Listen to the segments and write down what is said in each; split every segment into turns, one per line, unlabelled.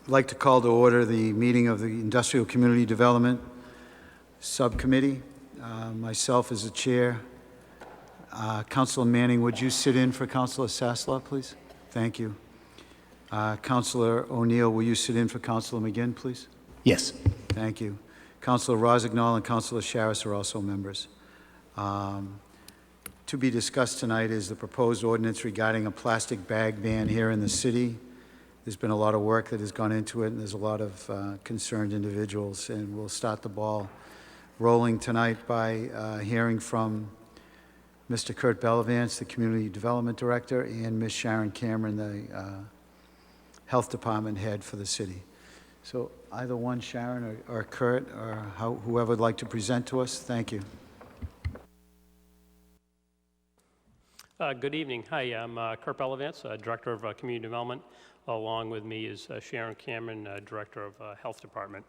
I'd like to call to order the meeting of the Industrial Community Development Subcommittee. Myself as the chair. Councilor Manning, would you sit in for Councilor Sasslaw, please? Thank you. Councilor O'Neill, will you sit in for Councilor McGinn, please?
Yes.
Thank you. Councilor Rossignol and Councilor Sharris are also members. To be discussed tonight is the proposed ordinance regarding a plastic bag ban here in the city. There's been a lot of work that has gone into it, and there's a lot of concerned individuals, and we'll start the ball rolling tonight by hearing from Mr. Kurt Bellavance, the Community Development Director, and Ms. Sharon Cameron, the Health Department Head for the city. So either one, Sharon or Kurt, or whoever would like to present to us, thank you.
Good evening. Hi, I'm Kurt Bellavance, Director of Community Development. Along with me is Sharon Cameron, Director of Health Department.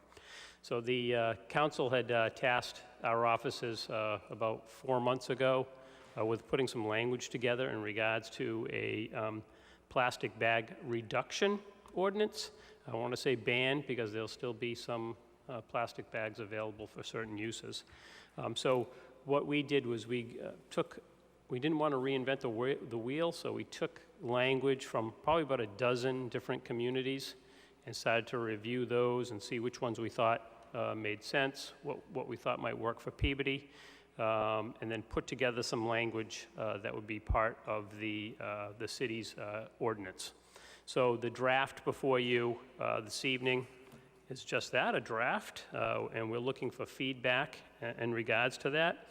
So the council had tasked our offices about 4 months ago with putting some language together in regards to a plastic bag reduction ordinance. I want to say ban because there'll still be some plastic bags available for certain uses. So what we did was we didn't want to reinvent the wheel, so we took language from probably about a dozen different communities and started to review those and see which ones we thought made sense, what we thought might work for Peabody, and then put together some language that would be part of the city's ordinance. So the draft before you this evening is just that, a draft, and we're looking for feedback in regards to that.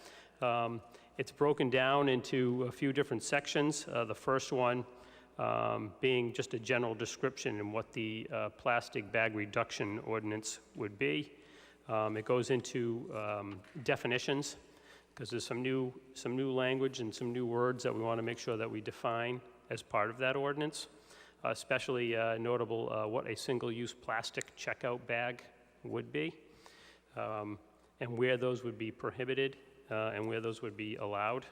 It's broken down into a few different sections. The first one being just a general description in what the plastic bag reduction ordinance would be. It goes into definitions because there's some new language and some new words that we want to make sure that we define as part of that ordinance. Especially notable what a single-use plastic checkout bag would be, and where those would be prohibited and where those would be allowed.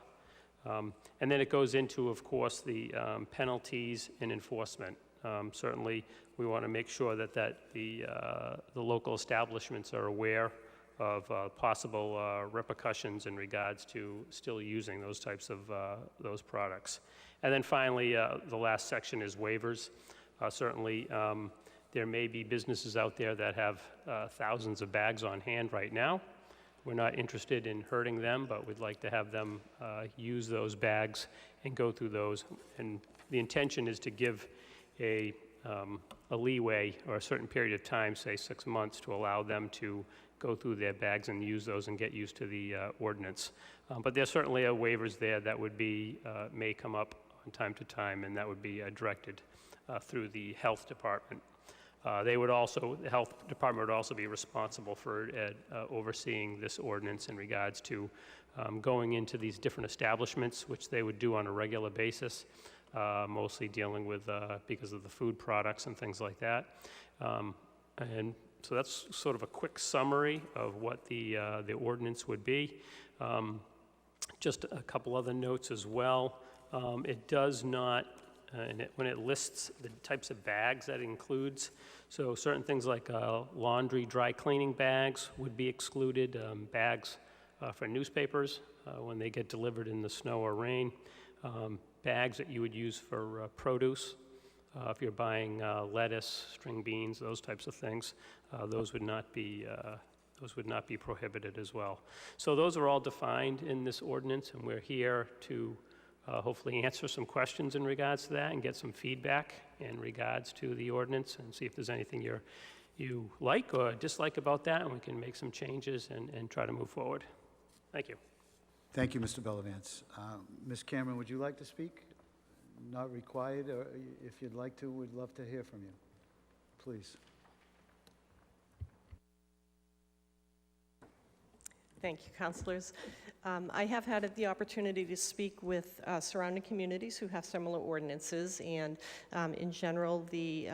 And then it goes into, of course, the penalties and enforcement. Certainly, we want to make sure that the local establishments are aware of possible repercussions in regards to still using those types of those products. And then finally, the last section is waivers. Certainly, there may be businesses out there that have thousands of bags on hand right now. We're not interested in hurting them, but we'd like to have them use those bags and go through those. And the intention is to give a leeway or a certain period of time, say 6 months, to allow them to go through their bags and use those and get used to the ordinance. But there certainly are waivers there that would be, may come up on time to time, and that would be directed through the health department. The health department would also be responsible for overseeing this ordinance in regards to going into these different establishments, which they would do on a regular basis, mostly dealing with, because of the food products and things like that. And so that's sort of a quick summary of what the ordinance would be. Just a couple other notes as well. It does not, when it lists the types of bags that it includes, so certain things like laundry, dry cleaning bags would be excluded, bags for newspapers when they get delivered in the snow or rain, bags that you would use for produce, if you're buying lettuce, string beans, those types of things, those would not be prohibited as well. So those are all defined in this ordinance, and we're here to hopefully answer some questions in regards to that and get some feedback in regards to the ordinance and see if there's anything you like or dislike about that, and we can make some changes and try to move forward. Thank you.
Thank you, Mr. Bellavance. Ms. Cameron, would you like to speak? Not required, or if you'd like to, we'd love to hear from you. Please.
Thank you, councilors. I have had the opportunity to speak with surrounding communities who have similar ordinances, and in general, the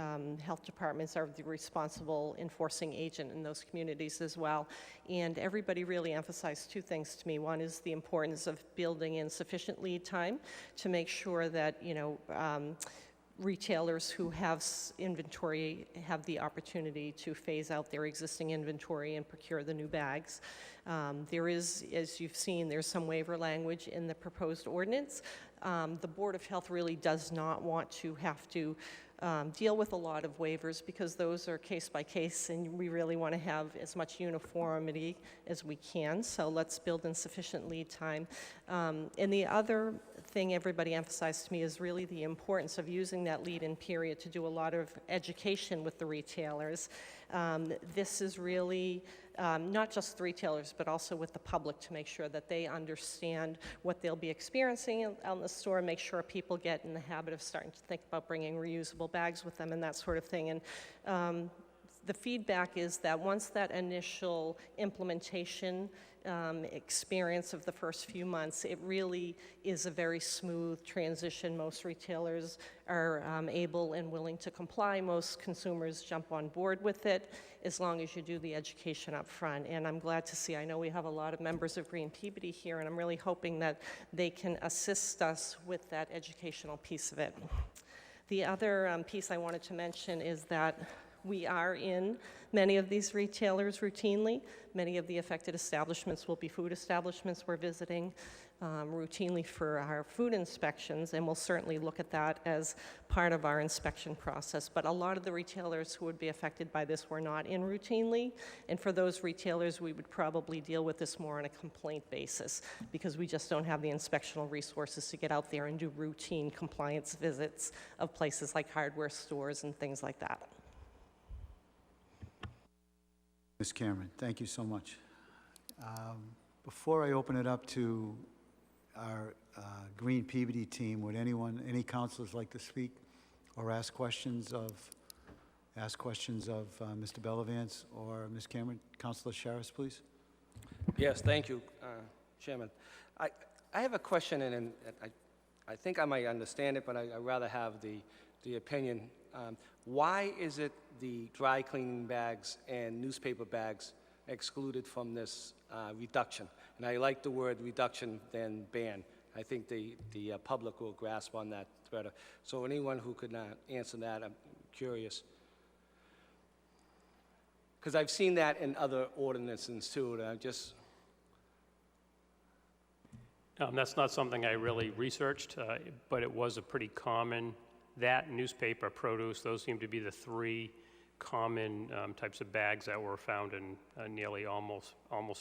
health departments are the responsible enforcing agent in those communities as well. And everybody really emphasized two things to me. One is the importance of building in sufficient lead time to make sure that, retailers who have inventory have the opportunity to phase out their existing inventory and procure the new bags. There is, as you've seen, there's some waiver language in the proposed ordinance. The Board of Health really does not want to have to deal with a lot of waivers because those are case by case, and we really want to have as much uniformity as we can. So let's build in sufficient lead time. And the other thing everybody emphasized to me is really the importance of using that lead-in period to do a lot of education with the retailers. This is really not just the retailers, but also with the public to make sure that they understand what they'll be experiencing out in the store, make sure people get in the habit of starting to think about bringing reusable bags with them and that sort of thing. And the feedback is that once that initial implementation experience of the first few months, it really is a very smooth transition. Most retailers are able and willing to comply. Most consumers jump on board with it as long as you do the education up front. And I'm glad to see, I know we have a lot of members of Green Peabody here, and I'm really hoping that they can assist us with that educational piece of it. The other piece I wanted to mention is that we are in many of these retailers routinely. Many of the affected establishments will be food establishments we're visiting routinely for our food inspections, and we'll certainly look at that as part of our inspection process. But a lot of the retailers who would be affected by this were not in routinely, and for those retailers, we would probably deal with this more on a complaint basis because we just don't have the inspectional resources to get out there and do routine compliance visits of places like hardware stores and things like that.
Ms. Cameron, thank you so much. Before I open it up to our Green Peabody team, would any counselors like to speak or ask questions of Mr. Bellavance or Ms. Cameron? Councilor Sharris, please.
Yes, thank you, Chairman. I have a question, and I think I might understand it, but I'd rather have the opinion. Why is it the dry cleaning bags and newspaper bags excluded from this reduction? And I like the word reduction than ban. I think the public will grasp on that better. So anyone who could answer that, I'm curious. Because I've seen that in other ordinances too, and I just...
That's not something I really researched, but it was a pretty common, that newspaper, produce, those seem to be the three common types of bags that were found in nearly almost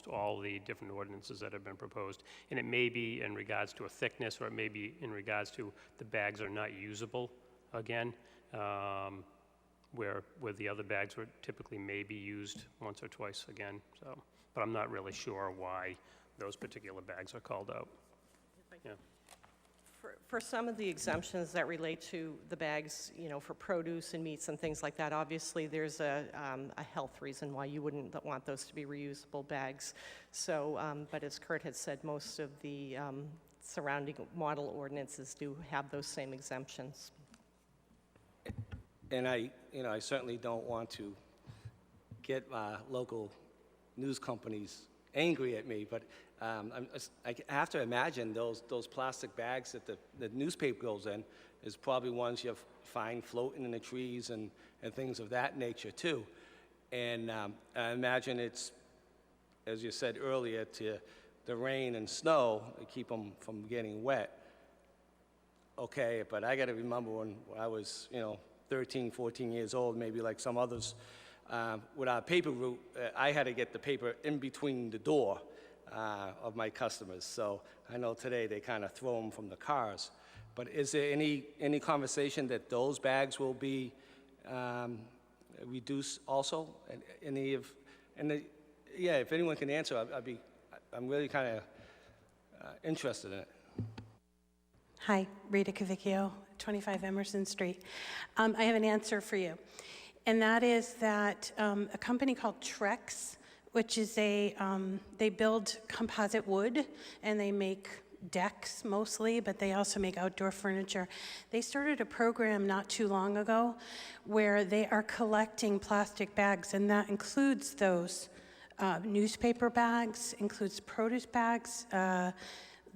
all the different ordinances that have been proposed. And it may be in regards to a thickness, or it may be in regards to the bags are not usable again, where the other bags were typically may be used once or twice again. So, but I'm not really sure why those particular bags are called out. Yeah.
For some of the exemptions that relate to the bags, you know, for produce and meats and things like that, obviously there's a health reason why you wouldn't want those to be reusable bags. So, but as Kurt had said, most of the surrounding model ordinances do have those same exemptions.
And I certainly don't want to get local news companies angry at me, but I have to imagine those plastic bags that the newspaper goes in is probably ones you find floating in the trees and things of that nature too. And I imagine it's, as you said earlier, to the rain and snow to keep them from getting wet. Okay, but I got to remember when I was, 13, 14 years old, maybe like some others, with our paper route, I had to get the paper in between the door of my customers. So I know today they kind of throw them from the cars. But is there any conversation that those bags will be reduced also? If anyone can answer, I'm really kind of interested in it.
Hi, Rita Cavicchio, 25 Emerson Street. I have an answer for you, and that is that a company called Trex, which is they build composite wood, and they make decks mostly, but they also make outdoor furniture. They started a program not too long ago where they are collecting plastic bags, and that includes those newspaper bags, includes produce bags,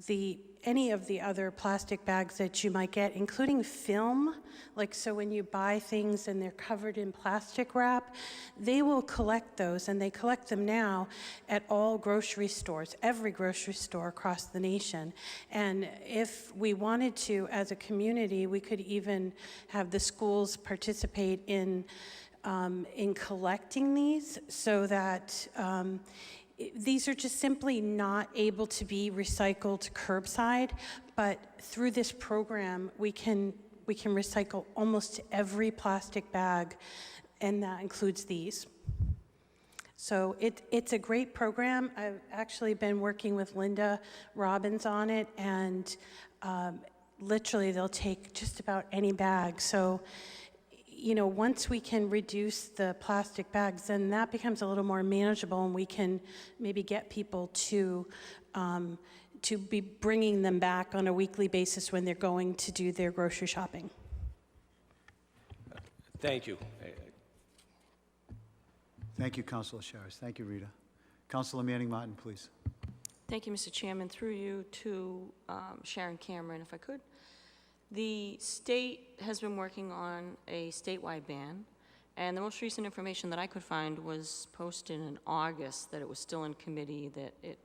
the any of the other plastic bags that you might get, including film. Like, so when you buy things and they're covered in plastic wrap, they will collect those, and they collect them now at all grocery stores, every grocery store across the nation. And if we wanted to, as a community, we could even have the schools participate in collecting these, so that these are just simply not able to be recycled curbside, but through this program, we can recycle almost every plastic bag, and that includes these. So it's a great program. I've actually been working with Linda Robbins on it, and literally they'll take just about any bag. So, you know, once we can reduce the plastic bags, then that becomes a little more manageable, and we can maybe get people to be bringing them back on a weekly basis when they're going to do their grocery shopping.
Thank you.
Thank you, Councilor Sharis. Thank you, Rita. Councilor Manning Martin, please.
Thank you, Mr. Chairman. Through you to Sharon Cameron, if I could. The state has been working on a statewide ban, and the most recent information that I could find was posted in August that it was still in committee, that it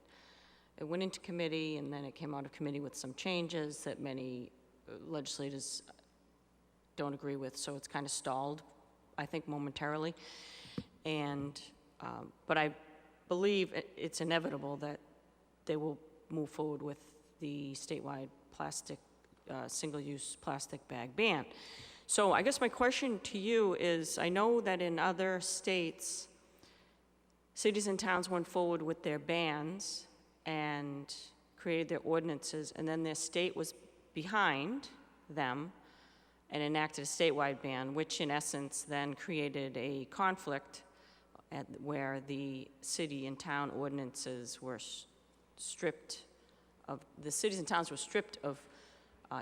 went into committee, and then it came out of committee with some changes that many legislators don't agree with, so it's kind of stalled, I think, momentarily. And, but I believe it's inevitable that they will move forward with the statewide single-use plastic bag ban. So I guess my question to you is, I know that in other states, cities and towns went forward with their bans and created their ordinances, and then their state was behind them and enacted a statewide ban, which in essence then created a conflict where the city and town ordinances were stripped of, the cities and towns were stripped of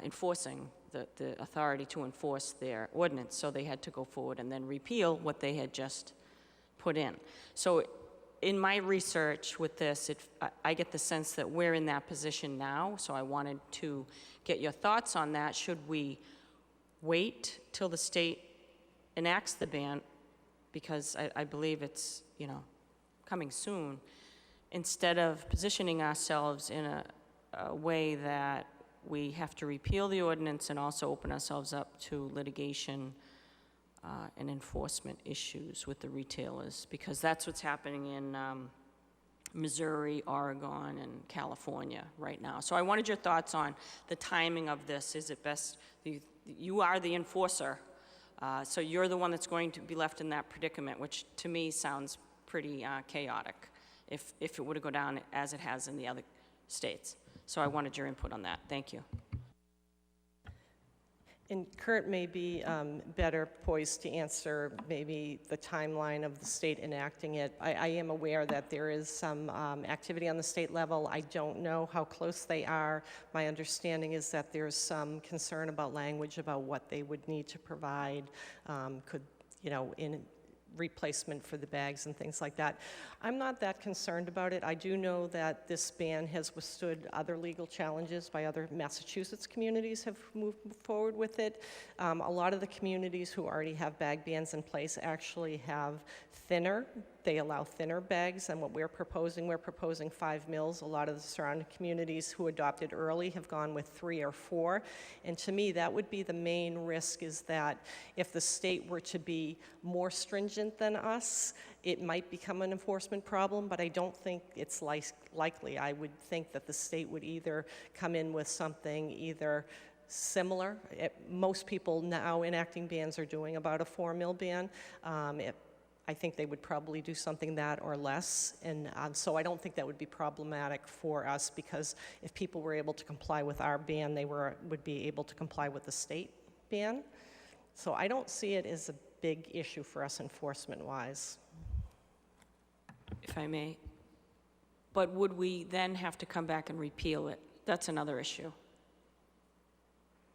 enforcing the authority to enforce their ordinance, so they had to go forward and then repeal what they had just put in. So in my research with this, I get the sense that we're in that position now, so I wanted to get your thoughts on that. Should we wait till the state enacts the ban, because I believe it's, you know, coming soon, instead of positioning ourselves in a way that we have to repeal the ordinance and also open ourselves up to litigation and enforcement issues with the retailers, because that's what's happening in Missouri, Oregon, and California right now. So I wanted your thoughts on the timing of this. Is it best, you are the enforcer, so you're the one that's going to be left in that predicament, which to me sounds pretty chaotic if it were to go down as it has in the other states. So I wanted your input on that. Thank you.
And Kurt may be better poised to answer maybe the timeline of the state enacting it. I am aware that there is some activity on the state level. I don't know how close they are. My understanding is that there's some concern about language about what they would need to provide, in replacement for the bags and things like that. I'm not that concerned about it. I do know that this ban has withstood other legal challenges by other Massachusetts communities have moved forward with it. A lot of the communities who already have bag bans in place actually have they allow thinner bags than what we're proposing 5 mils. A lot of the surrounding communities who adopted early have gone with 3 or 4. And to me, that would be the main risk, is that if the state were to be more stringent than us, it might become an enforcement problem, but I don't think it's likely. I would think that the state would either come in with something either similar. Most people now enacting bans are doing about a 4 mil ban. I think they would probably do something that or less, and so I don't think that would be problematic for us, because if people were able to comply with our ban, they would be able to comply with the state ban. So I don't see it as a big issue for us enforcement-wise.
If I may. But would we then have to come back and repeal it? That's another issue.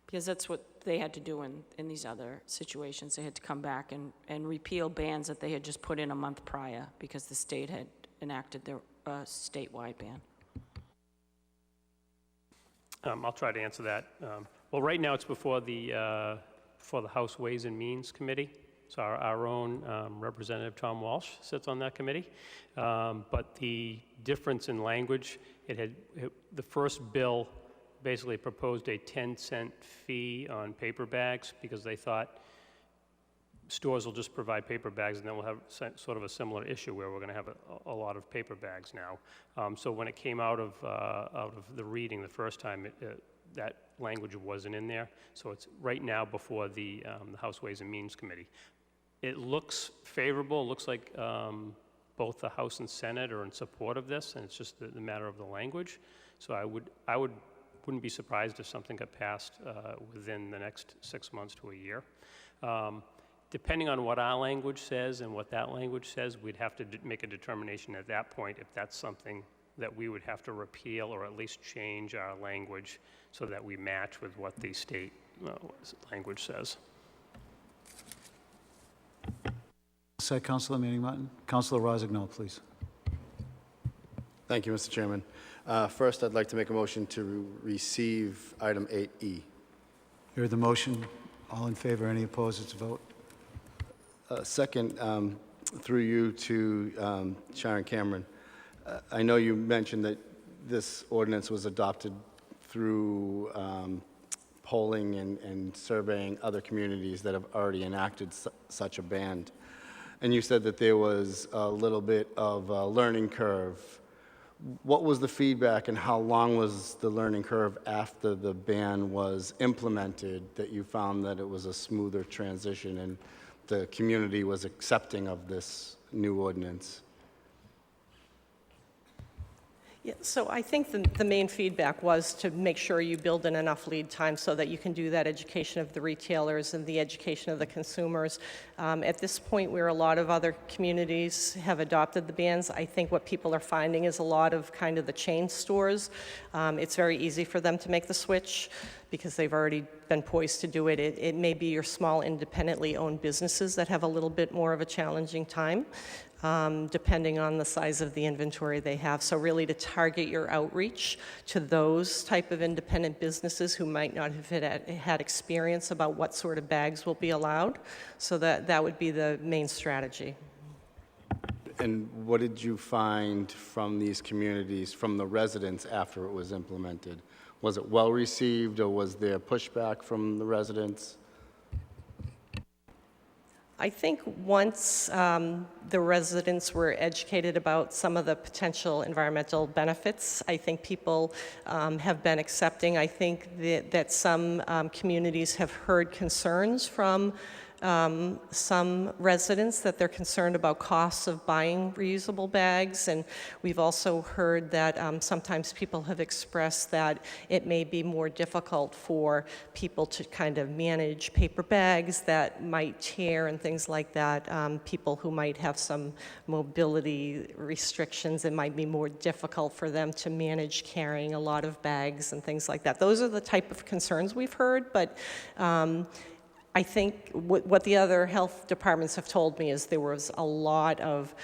Because that's what they had to do in these other situations. They had to come back and repeal bans that they had just put in a month prior, because the state had enacted their statewide ban.
I'll try to answer that. Well, right now it's before the House Ways and Means Committee. So our own Representative Tom Walsh sits on that committee. But the difference in language, the first bill basically proposed a 10-cent fee on paper bags because they thought stores will just provide paper bags and then we'll have sort of a similar issue where we're going to have a lot of paper bags now. So when it came out of the reading the first time, that language wasn't in there. So it's right now before the House Ways and Means Committee. It looks favorable. It looks like both the House and Senate are in support of this, and it's just the matter of the language. So I wouldn't be surprised if something got passed within the next 6 months to a year. Depending on what our language says and what that language says, we'd have to make a determination at that point if that's something that we would have to repeal or at least change our language so that we match with what the state language says.
Second, Councilor Manning Martin. Councilor Rossignol, please.
Thank you, Mr. Chairman. First, I'd like to make a motion to receive item 8E.
You heard the motion. All in favor, any opposed, it's a vote.
Second, through you to Sharon Cameron, I know you mentioned that this ordinance was adopted through polling and surveying other communities that have already enacted such a ban. And you said that there was a little bit of a learning curve. What was the feedback and how long was the learning curve after the ban was implemented that you found that it was a smoother transition and the community was accepting of this new ordinance?
Yeah, so I think the main feedback was to make sure you build in enough lead time so that you can do that education of the retailers and the education of the consumers. At this point where a lot of other communities have adopted the bans, I think what people are finding is a lot of kind of the chain stores. It's very easy for them to make the switch because they've already been poised to do it. It may be your small independently owned businesses that have a little bit more of a challenging time. Depending on the size of the inventory they have. So really to target your outreach to those type of independent businesses who might not have had experience about what sort of bags will be allowed. So that would be the main strategy.
And what did you find from these communities, from the residents after it was implemented? Was it well received or was there pushback from the residents?
I think once the residents were educated about some of the potential environmental benefits, I think people have been accepting. I think that some communities have heard concerns from some residents that they're concerned about costs of buying reusable bags, and we've also heard that sometimes people have expressed that it may be more difficult for people to kind of manage paper bags that might tear and things like that. People who might have some mobility restrictions, it might be more difficult for them to manage carrying a lot of bags and things like that. Those are the type of concerns we've heard, but I think what the other health departments have told me is there was a lot of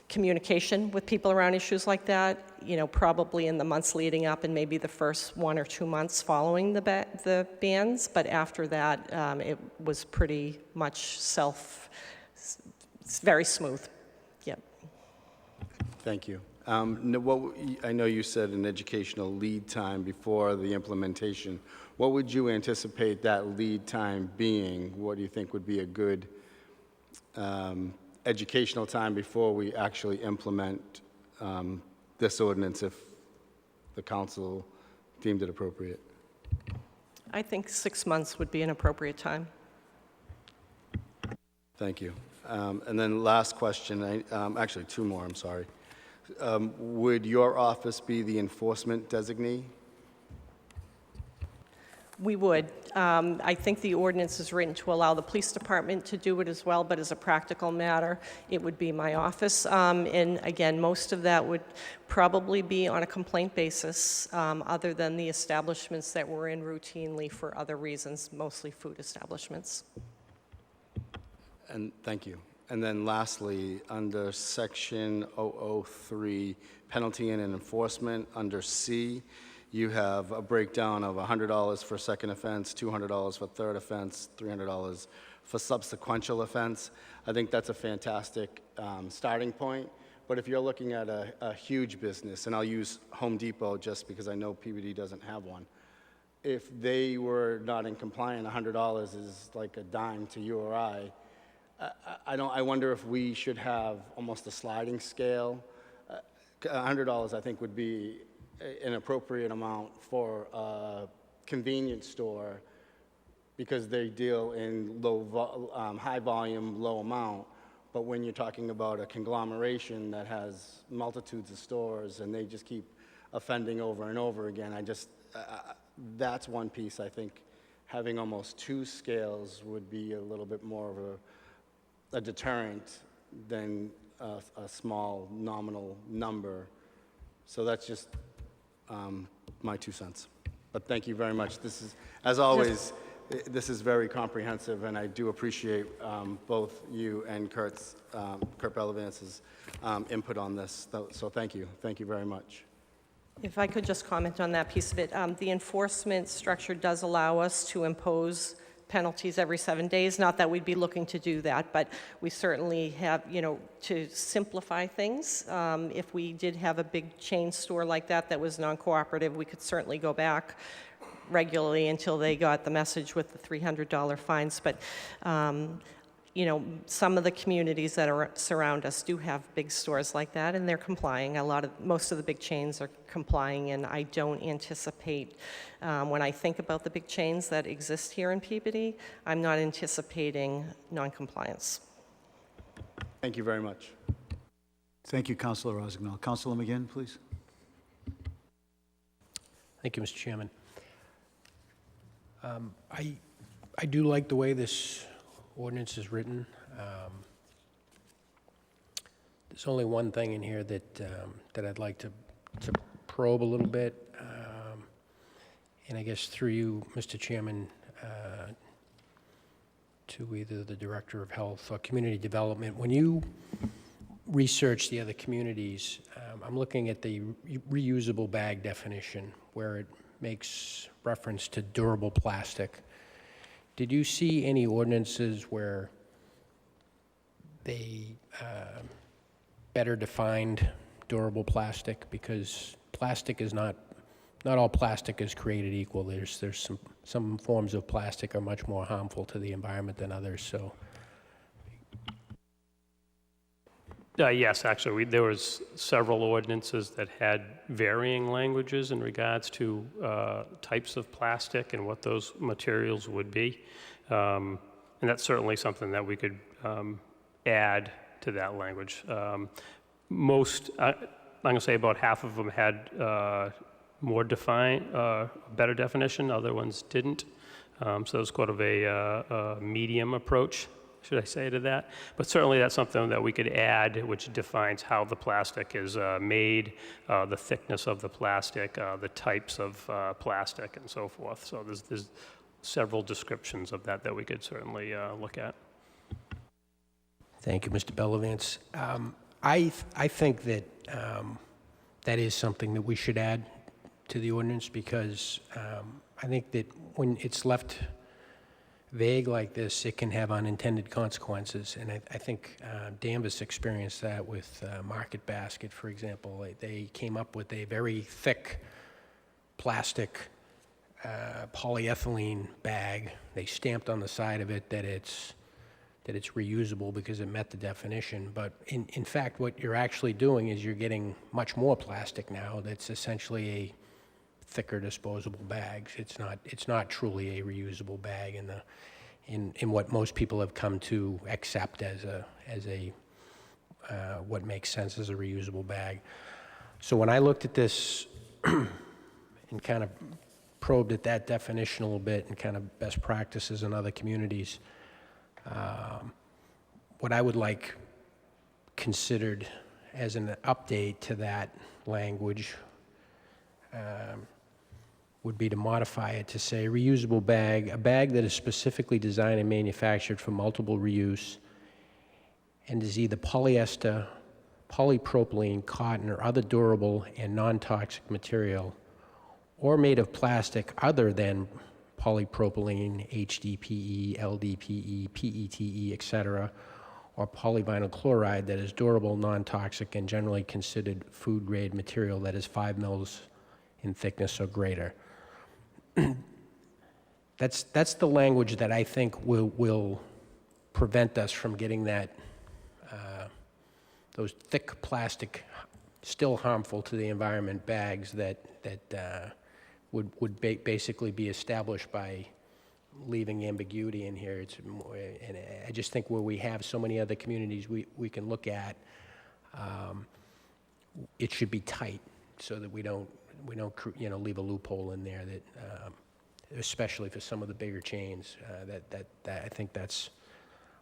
communication with people around issues like that, probably in the months leading up and maybe the first 1 or 2 months following the bans, but after that, it was pretty much it's very smooth. Yep.
Thank you. I know you said an educational lead time before the implementation. What would you anticipate that lead time being? What do you think would be a good educational time before we actually implement this ordinance if the council deemed it appropriate?
I think 6 months would be an appropriate time.
Thank you. And then last question, actually 2 more, I'm sorry. Would your office be the enforcement designee?
We would. I think the ordinance is written to allow the police department to do it as well, but as a practical matter, it would be my office. And again, most of that would probably be on a complaint basis, other than the establishments that we're in routinely for other reasons, mostly food establishments.
And thank you. And then lastly, under section 003, penalty and enforcement, under C, you have a breakdown of $100 for second offense, $200 for third offense, $300 for subsequential offense. I think that's a fantastic starting point. But if you're looking at a huge business, and I'll use Home Depot just because I know PBD doesn't have one, if they were not in compliance, $100 is like a dime to you or I. I wonder if we should have almost a sliding scale. $100 I think would be an appropriate amount for a convenience store because they deal in high volume, low amount. But when you're talking about a conglomeration that has multitudes of stores and they just keep offending over and over again, that's one piece I think having almost two scales would be a little bit more of a deterrent than a small nominal number. So that's just my 2 cents. But thank you very much. This is, as always, this is very comprehensive, and I do appreciate both you and Kurt Belavance's input on this. So thank you. Thank you very much.
If I could just comment on that piece of it. The enforcement structure does allow us to impose penalties every 7 days. Not that we'd be looking to do that, but we certainly have, to simplify things. If we did have a big chain store like that was non-cooperative, we could certainly go back regularly until they got the message with the $300 fines. But some of the communities that surround us do have big stores like that, and they're complying. Most of the big chains are complying, and I don't anticipate, when I think about the big chains that exist here in Peabody, I'm not anticipating non-compliance.
Thank you very much.
Thank you, Councilor Rossignol. Councilor McGinn, please.
Thank you, Mr. Chairman. I do like the way this ordinance is written. There's only one thing in here that I'd like to probe a little bit, and I guess through you, Mr. Chairman, to either the Director of Health or Community Development. When you research the other communities, I'm looking at the reusable bag definition where it makes reference to durable plastic. Did you see any ordinances where they better defined durable plastic? Because plastic is not all plastic is created equal. There's some forms of plastic are much more harmful to the environment than others. So.
Yes, actually, there was several ordinances that had varying languages in regards to types of plastic and what those materials would be. And that's certainly something that we could add to that language. I'm going to say about half of them had more better definition, other ones didn't. So it was kind of a medium approach, should I say, to that. But certainly that's something that we could add, which defines how the plastic is made, the thickness of the plastic, the types of plastic, and so forth. So there's several descriptions of that we could certainly look at.
Thank you, Mr. Bellavance. I think that that is something that we should add to the ordinance because I think that when it's left vague like this, it can have unintended consequences. And I think Danvers experienced that with Market Basket, for example. They came up with a very thick plastic polyethylene bag. They stamped on the side of it that it's reusable because it met the definition. But in fact, what you're actually doing is you're getting much more plastic now that's essentially a thicker disposable bags. It's not truly a reusable bag in what most people have come to accept as a what makes sense as a reusable bag. So when I looked at this and kind of probed at that definition a little bit and kind of best practices in other communities, what I would like considered as an update to that language would be to modify it to say reusable bag, a bag that is specifically designed and manufactured for multiple reuse and is either polyester, polypropylene, cotton, or other durable and non-toxic material, or made of plastic other than polypropylene, HDPE, LDPE, PETE, etc., or polyvinyl chloride that is durable, non-toxic, and generally considered food-grade material that is 5 mils in thickness or greater. That's the language that I think will prevent us from getting that, those thick plastic, still harmful to the environment bags that would basically be established by leaving ambiguity in here. And I just think where we have so many other communities we can look at, it should be tight so that we don't leave a loophole in there that, especially for some of the bigger chains, that I think that's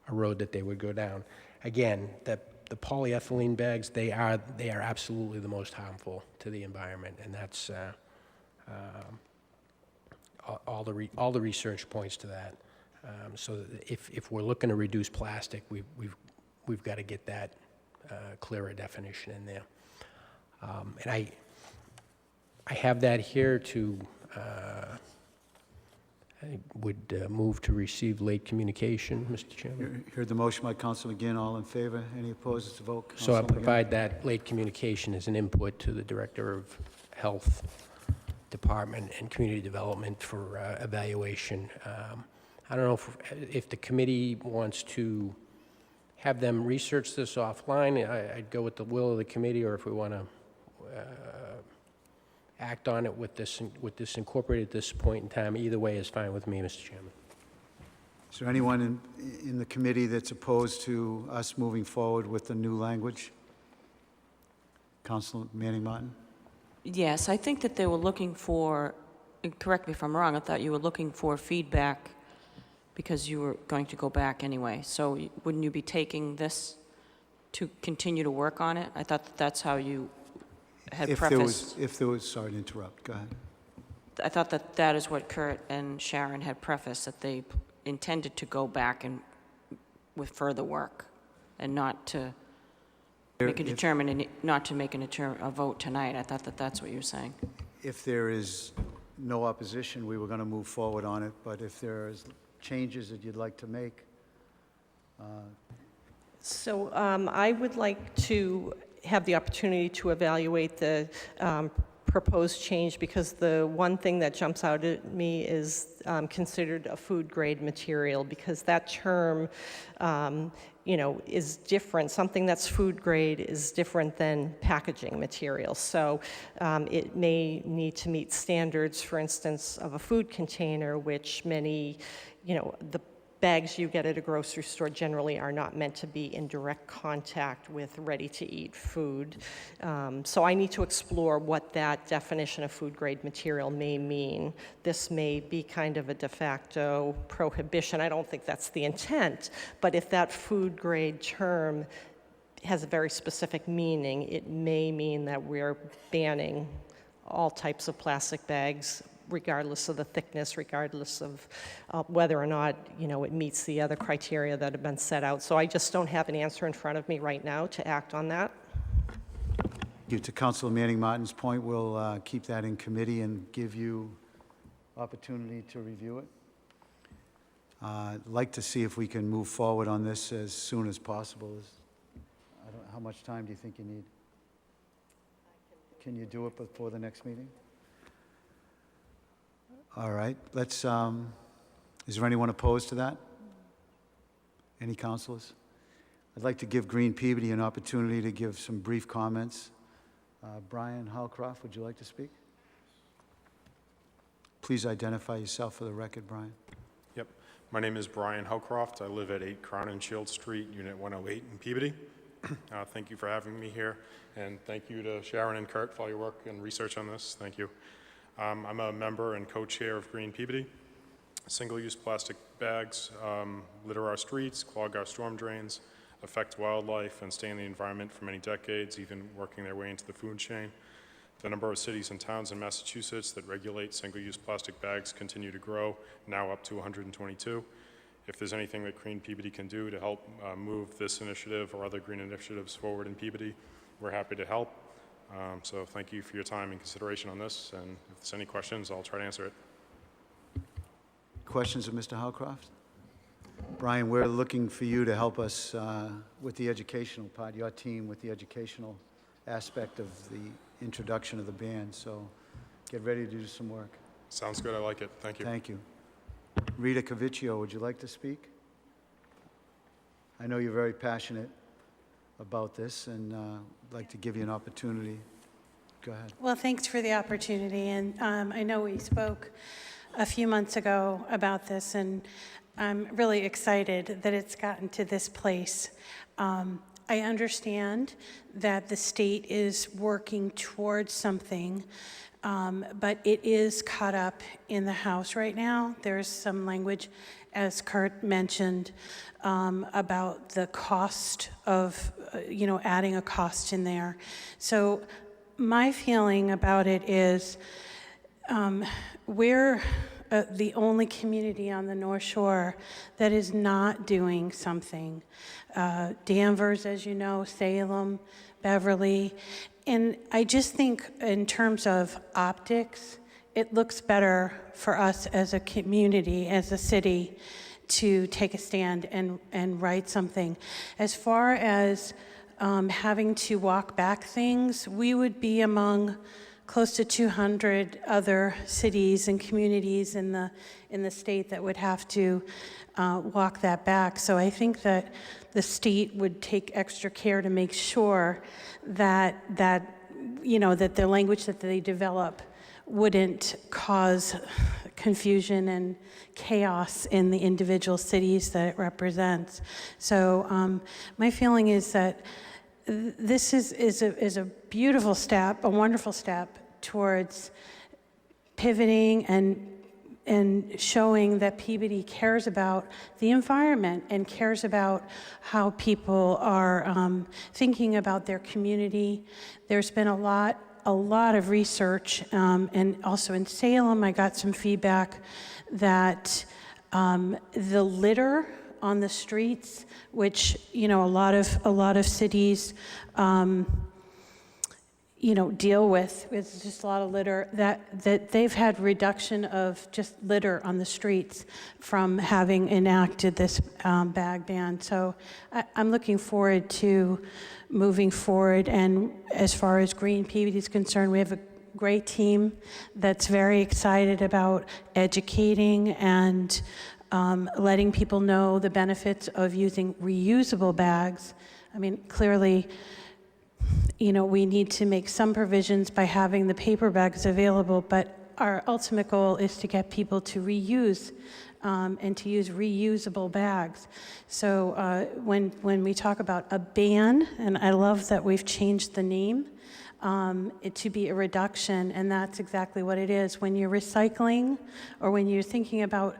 a road that they would go down. Again, the polyethylene bags, they are absolutely the most harmful to the environment, and that's all the research points to that. So if we're looking to reduce plastic, we've got to get that clearer definition in there. And I have that here to. I would move to receive late communication, Mr. Chairman.
Heard the motion by Councilor McGinn. All in favor? Any opposed? It's a vote.
So I'll
Councilor McGinn.
provide that late communication as an input to the Director of Health Department and Community Development for evaluation. I don't know if the committee wants to have them research this offline. I'd go with the will of the committee, or if we want to act on it with this incorporated at this point in time. Either way is fine with me, Mr. Chairman.
Is there anyone in the committee that's opposed to us moving forward with the new language? Councilor Manning Martin?
Yes, I think that they were looking for, and correct me if I'm wrong, I thought you were looking for feedback because you were going to go back anyway. So wouldn't you be taking this to continue to work on it? I thought that that's how you had prefaced.
Sorry to interrupt, go ahead.
I thought that that is what Kurt and Sharon had prefaced, that they intended to go back and with further work and not to make a vote tonight. I thought that that's what you were saying.
If there is no opposition, we were going to move forward on it, but if there's changes that you'd like to make,
So I would like to have the opportunity to evaluate the proposed change, because the one thing that jumps out at me is considered a food-grade material, because that term, is different. Something that's food-grade is different than packaging material. So it may need to meet standards, for instance, of a food container, which many, the bags you get at a grocery store generally are not meant to be in direct contact with ready-to-eat food. So I need to explore what that definition of food-grade material may mean. This may be kind of a de facto prohibition. I don't think that's the intent, but if that food-grade term has a very specific meaning, it may mean that we're banning all types of plastic bags, regardless of the thickness, regardless of whether or not, it meets the other criteria that have been set out. So I just don't have an answer in front of me right now to act on that.
to Councilor Manning Martin's point, we'll keep that in committee and give you opportunity to review it. I'd like to see if we can move forward on this as soon as possible. How much time do you think you need? Can you do it before the next meeting? All right, let's, is there anyone opposed to that? Any councilors? I'd like to give Green Peabody an opportunity to give some brief comments. Brian Howcroft, would you like to speak? Please identify yourself for the record, Brian.
Yep. My name is Brian Howcroft. I live at 8 Crown and Shield Street, Unit 108 in Peabody. Thank you for having me here, and thank you to Sharon and Kurt for all your work and research on this. Thank you. I'm a member and co-chair of Green Peabody. Single-use plastic bags litter our streets, clog our storm drains, affect wildlife, and stay in the environment for many decades, even working their way into the food chain. The number of cities and towns in Massachusetts that regulate single-use plastic bags continue to grow, now up to 122. If there's anything that Green Peabody can do to help move this initiative or other green initiatives forward in Peabody, we're happy to help. So thank you for your time and consideration on this, and if there's any questions, I'll try to answer it.
Questions of Mr. Howcroft? Brian, we're looking for you to help us with the educational part, your team with the educational aspect of the introduction of the band, so get ready to do some work.
Sounds good, I like it, thank you.
Thank you. Rita Cavicchio, would you like to speak? I know you're very passionate about this, and I'd like to give you an opportunity. Go ahead.
Well, thanks for the opportunity, and I know we spoke a few months ago about this, and I'm really excited that it's gotten to this place. I understand that the state is working towards something, but it is caught up in the House right now. There's some language, as Kurt mentioned, about the cost of, adding a cost in there. So my feeling about it is we're the only community on the North Shore that is not doing something. Danvers, as you know, Salem, Beverly. And I just think in terms of optics, it looks better for us as a community, as a city, to take a stand and write something. As far as having to walk back things, we would be among close to 200 other cities and communities in the state that would have to walk that back. So I think that the state would take extra care to make sure that the language that they develop wouldn't cause confusion and chaos in the individual cities that it represents. So my feeling is that this is a beautiful step, a wonderful step towards pivoting and showing that Peabody cares about the environment and cares about how people are thinking about their community. There's been a lot of research, and also in Salem, I got some feedback that the litter on the streets, which a lot of cities deal with. It's just a lot of litter, that they've had reduction of just litter on the streets from having enacted this bag ban. So I'm looking forward to moving forward. And as far as Green Peabody is concerned, we have a great team that's very excited about educating and letting people know the benefits of using reusable bags. I mean, clearly, we need to make some provisions by having the paper bags available, but our ultimate goal is to get people to reuse and to use reusable bags. So when we talk about a ban, and I love that we've changed the name, it to be a reduction, and that's exactly what it is. When you're recycling or when you're thinking about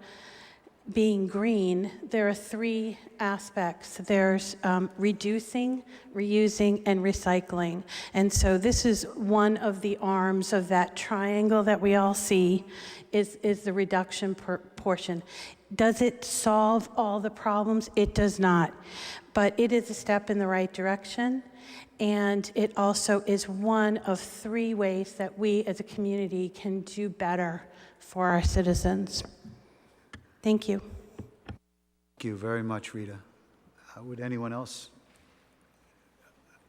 being green, there are three aspects. There's reducing, reusing, and recycling. And so this is one of the arms of that triangle that we all see is the reduction portion. Does it solve all the problems? It does not. But it is a step in the right direction. And it also is one of three ways that we as a community can do better for our citizens. Thank you.
Thank you very much, Rita. Would anyone else?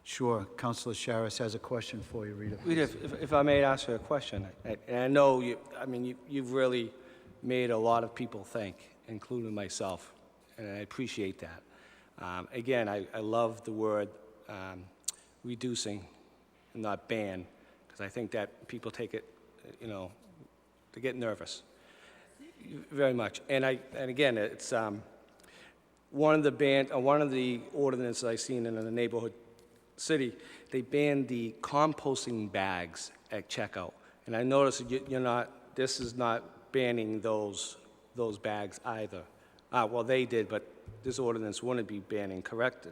Sure, Councilor Sharis has a question for you, Rita.
Rita, if I may ask her a question, and I know you've really made a lot of people think, including myself, and I appreciate that. Again, I love the word reducing and not ban, because I think that people take it, they get nervous. Very much, and again, it's one of the ordinances I seen in a neighborhood city. They banned the composting bags at checkout, and I noticed this is not banning those bags either. Well, they did, but this ordinance wouldn't be banning. Correct?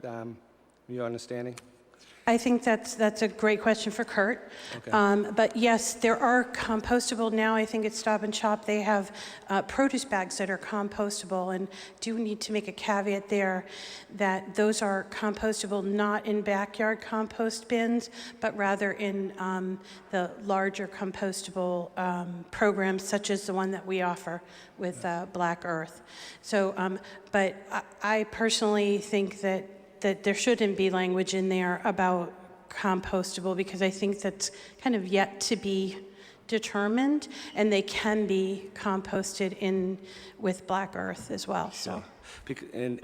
Your understanding?
I think that's a great question for Kurt.
Okay.
But yes, there are compostable now. I think at Stop and Shop they have produce bags that are compostable, and do need to make a caveat there that those are compostable not in backyard compost bins, but rather in the larger compostable programs such as the one that we offer with Black Earth. So, but I personally think that there shouldn't be language in there about compostable, because I think that's kind of yet to be determined, and they can be composted in with Black Earth as well. So,
And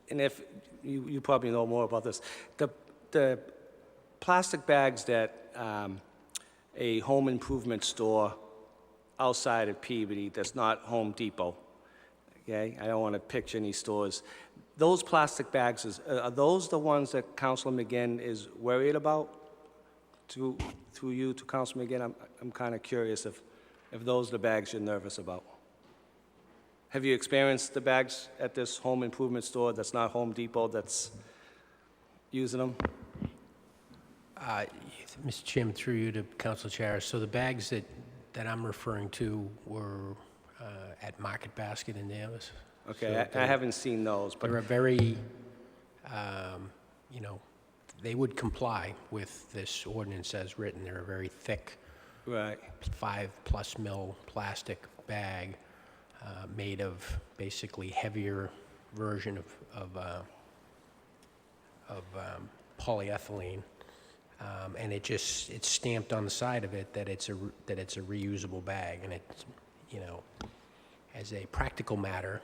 if, you probably know more about this, the plastic bags that a home improvement store outside of Peabody that's not Home Depot, okay? I don't want to picture any stores. Those plastic bags, are those the ones that Councilor McGinn is worried about? Through you to Councilor McGinn, I'm kind of curious if those are the bags you're nervous about. Have you experienced the bags at this home improvement store that's not Home Depot that's using them?
Mr. Chairman, through you to Councilor Charis, so the bags that I'm referring to were at Market Basket in Davis.
Okay,
So
I haven't seen those, but
they're a very, they would comply with this ordinance as written. They're a very thick,
right.
5+ mil plastic bag made of basically heavier version of polyethylene, and it's stamped on the side of it that it's a reusable bag, and it's, as a practical matter,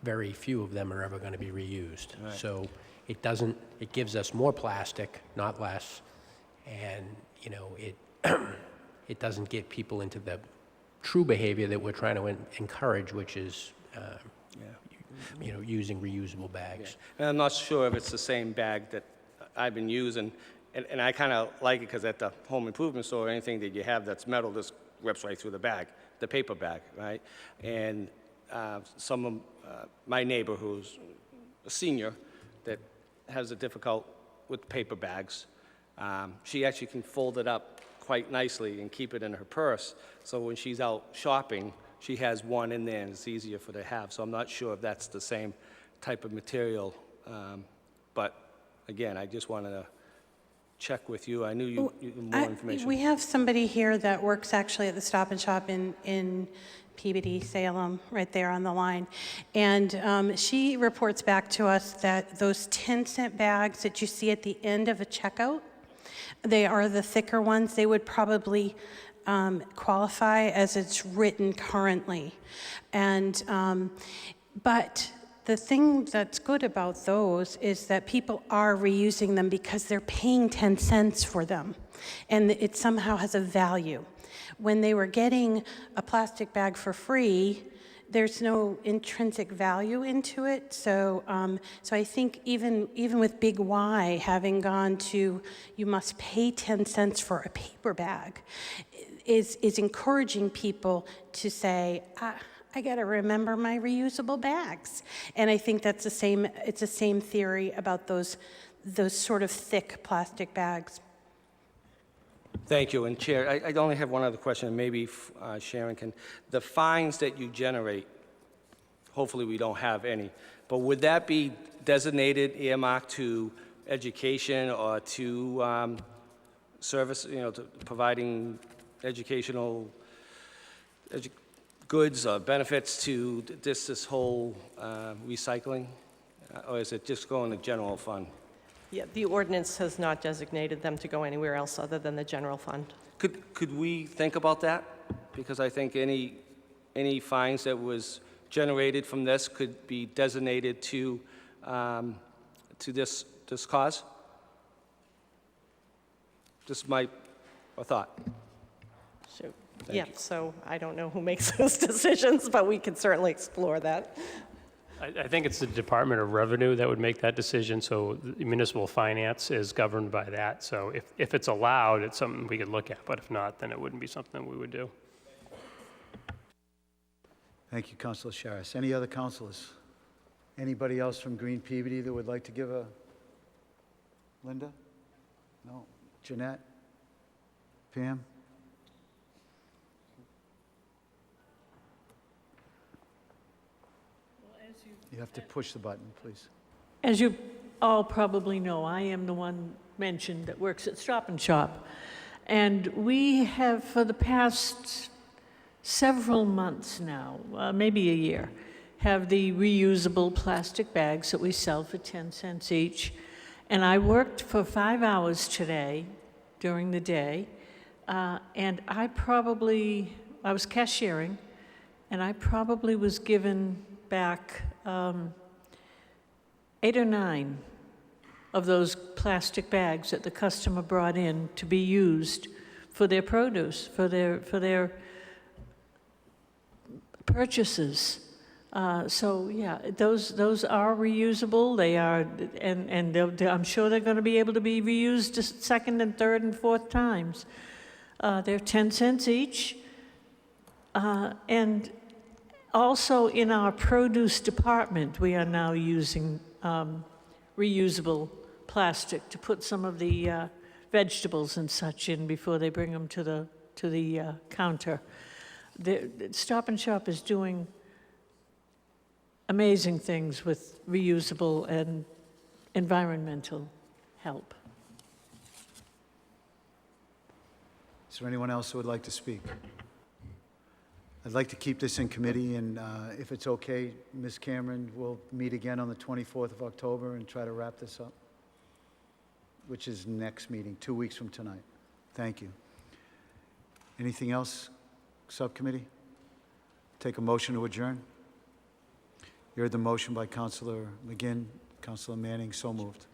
very few of them are ever going to be reused.
Right.
So it gives us more plastic, not less, and it doesn't get people into the true behavior that we're trying to encourage, which is using reusable bags.
And I'm not sure if it's the same bag that I've been using, and I kind of like it because at the home improvement store, anything that you have that's metal just rips right through the bag, the paper bag, right? And some of my neighbor who's a senior that has a difficult with paper bags, she actually can fold it up quite nicely and keep it in her purse. So when she's out shopping, she has one in there and it's easier for her to have. So I'm not sure if that's the same type of material. But again, I just wanted to check with you. I knew you more information.
We have somebody here that works actually at the Stop and Shop in Peabody, Salem, right there on the line. And she reports back to us that those 10-cent bags that you see at the end of a checkout, they are the thicker ones. They would probably qualify as it's written currently. And, but the thing that's good about those is that people are reusing them because they're paying 10 cents for them, and it somehow has a value. When they were getting a plastic bag for free, there's no intrinsic value into it. So, so I think even with Big Y having gone to you must pay 10 cents for a paper bag, is encouraging people to say, I got to remember my reusable bags. And I think that's it's the same theory about those sort of thick plastic bags.
Thank you. And Chair, I only have one other question, and maybe Sharon can. The fines that you generate, hopefully we don't have any, but would that be designated, earmarked to education or to service, to providing educational goods or benefits to this whole recycling? Or is it just going to general fund?
Yeah, the ordinance has not designated them to go anywhere else other than the general fund.
Could we think about that? Because I think any fines that was generated from this could be designated to this cause? Just a thought.
So,
Thank
yeah,
you.
so I don't know who makes those decisions, but we can certainly explore that.
I think it's the Department of Revenue that would make that decision, so the municipal finance is governed by that. So if it's allowed, it's something we could look at, but if not, then it wouldn't be something we would do.
Thank you, Councilor Charis. Any other councilors? Anybody else from Green Peabody that would like to give a Linda? No. Jeanette? Pam? You have to push the button, please.
As you all probably know, I am the one mentioned that works at Stop and Shop. And we have, for the past several months now, maybe a year, have the reusable plastic bags that we sell for 10 cents each. And I worked for 5 hours today during the day, and I was cashiering, and I probably was given back 8 or 9 of those plastic bags that the customer brought in to be used for their produce, for their purchases. So yeah, those are reusable. They are, and I'm sure they're going to be able to be reused a second and third and fourth times. They're 10 cents each, and also in our produce department, we are now using reusable plastic to put some of the vegetables and such in before they bring them to the counter. Stop and Shop is doing amazing things with reusable and environmental help.
Is there anyone else who would like to speak? I'd like to keep this in committee, and if it's okay, Ms. Cameron, we'll meet again on the 24th of October and try to wrap this up, which is next meeting, 2 weeks from tonight. Thank you. Anything else, subcommittee? Take a motion to adjourn. You heard the motion by Councilor McGinn, Councilor Manning, so moved.